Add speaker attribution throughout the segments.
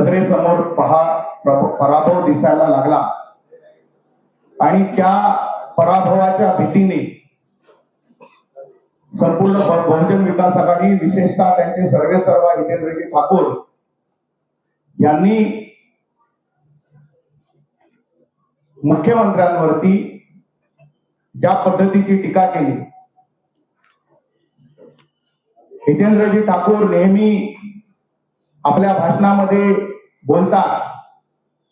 Speaker 1: नजरेसमोर पराभव दिसायला लागला आणि त्या पराभवाच्या भीतीने संपूर्ण बहुजन विकास आघाडी, विशेषतः त्यांचे सर्वेसर्वा हितेंद्रजी ठाकूर यांनी मुख्यमंत्र्यांवरती ज्या पद्धतीची टीका केली. हितेंद्रजी ठाकूर नेहमी आपल्या भाषणामध्ये बोलतात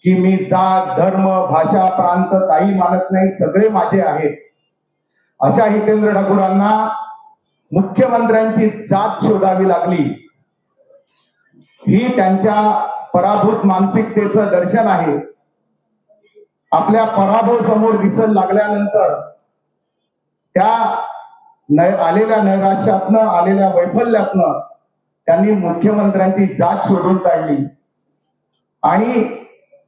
Speaker 1: की मी जात, धर्म, भाषा, प्रांत काही मानत नाही, सगळे माझे आहेत. अशा हितेंद्र ठाकूरांना मुख्यमंत्र्यांची जात शोधावी लागली. ही त्यांच्या पराभूत मानसिकतेचं दर्शन आहे. आपल्या पराभव समोर दिसू लागल्यानंतर त्या आलेल्या नैराश्यातनं, आलेल्या वैफल्यातनं त्यांनी मुख्यमंत्र्यांची जात शोधून काढली आणि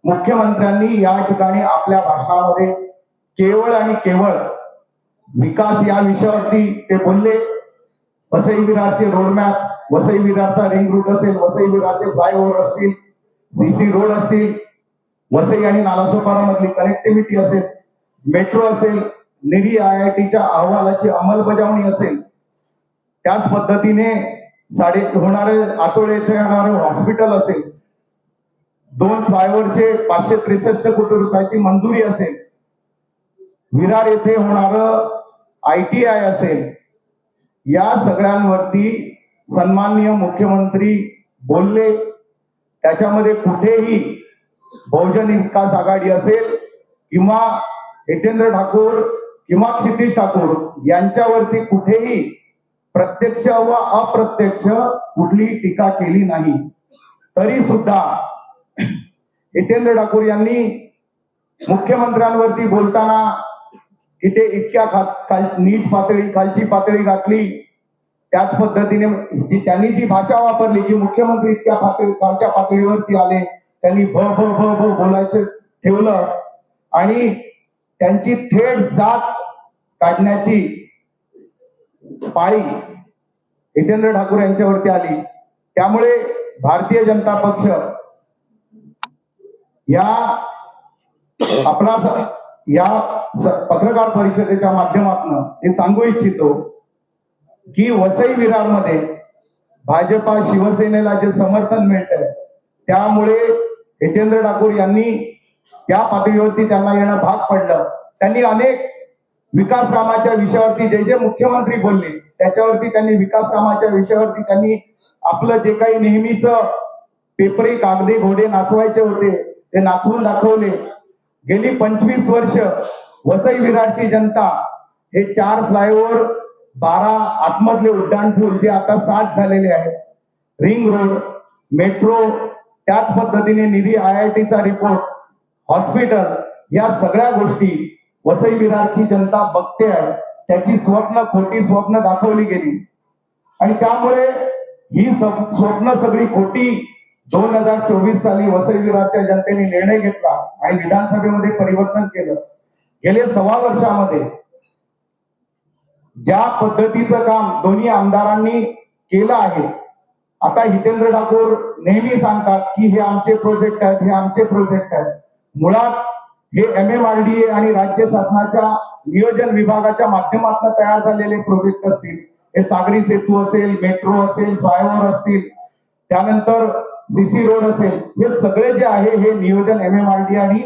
Speaker 1: मुख्यमंत्र्यांनी या ठिकाणी आपल्या भाषणामध्ये केवळ आणि केवळ विकास या विषयावरती ते बोलले. वसई विरारचे रोडमॅप, वसई विरारचा रिंग रूट असेल, वसई विरारचे फ्लायओव्हर असतील, सीसी रोड असतील, वसई आणि नालासोपारा मधली कनेक्टिव्हिटी असेल, मेट्रो असेल, निरी IITच्या अहवालाची अंमलबजावणी असेल, त्याच पद्धतीने होणारे आचोळे येथे होणारे हॉस्पिटल असेल, 2 फ्लायओव्हरचे 563 कोटी रुपयाची मंजुरी असेल, विरार येथे होणार ITI असेल, या सगळ्यांवरती सन्माननीय मुख्यमंत्री बोलले. त्याच्यामध्ये कुठेही बहुजन विकास आघाडी असेल किंवा हितेंद्र ठाकूर किंवा क्षितिज ठाकूर यांच्यावरती कुठेही प्रत्यक्ष व अप्रत्यक्ष कुठली टीका केली नाही. तरी सुद्धा हितेंद्र ठाकूर यांनी मुख्यमंत्र्यांवरती बोलताना इथे इतक्या नीच पातळी, खालची पातळी गाठली. त्याच पद्धतीने त्यांनी जी भाषा वापरली की मुख्यमंत्री इतक्या खालच्या पातळीवरती आले, त्यांनी भ भ भ भ बोलायचं ठेवलं आणि त्यांची थेट जात काढण्याची पाळी हितेंद्र ठाकूर यांच्यावरती आली. त्यामुळे भारतीय जनता पक्ष या पत्रकार परिषदेच्या माध्यमातून हे सांगू इच्छितो की वसई विरार मध्ये भाजपा शिवसेनेला जे समर्थन मिळतंय त्यामुळे हितेंद्र ठाकूर यांनी या पातळीवरती त्यांना येणं भाग पडलं. त्यांनी अनेक विकास कामाच्या विषयावरती जे मुख्यमंत्री बोलले त्याच्यावरती त्यांनी विकास कामाच्या विषयावरती त्यांनी आपलं जे काही नेहमीच पेपरी कागदे घोडे नाचवायचे होते ते नाचवून दाखवले. गेली 25 वर्ष वसई विरारची जनता हे 4 फ्लायओव्हर, 12 आतमधले उड्डाणपूल जे आता 7 झालेले आहेत, रिंग रोड, मेट्रो, त्याच पद्धतीने निरी IITचा रिपोर्ट, हॉस्पिटल, या सगळ्या गोष्टी वसई विरारची जनता बघते आहे. त्याची खोटी स्वप्न दाखवली गेली आणि त्यामुळे ही स्वप्न सगळी खोटी 2024 साली वसई विरारच्या जनतेने निर्णय घेतला आणि विधानसभेमध्ये परिवर्तन केलं. गेले 1.25 वर्षामध्ये ज्या पद्धतीचं काम दोन्ही आमदारांनी केलं आहे, आता हितेंद्र ठाकूर नेहमी सांगतात की हे आमचे प्रोजेक्ट आहेत, हे आमचे प्रोजेक्ट आहेत. मुळात हे MMRDA आणि राज्य शासनाच्या नियोजन विभागाच्या माध्यमातून तयार झालेले प्रोजेक्ट असतील. हे सागरी सेतू असेल, मेट्रो असेल, फ्लायओव्हर असतील, त्यानंतर सीसी रोड असेल, हे सगळे जे आहे हे नियोजन MMRDA आणि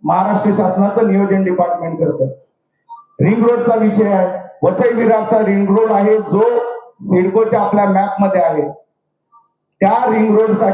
Speaker 1: महाराष्ट्र शासनाचं नियोजन डिपार्टमेंट करतं. रिंग रोडचा विषय आहे, वसई विरारचा रिंग रोड आहे जो सिडकोच्या आपल्या मॅप मध्ये आहे. त्या रिंग रोड साठी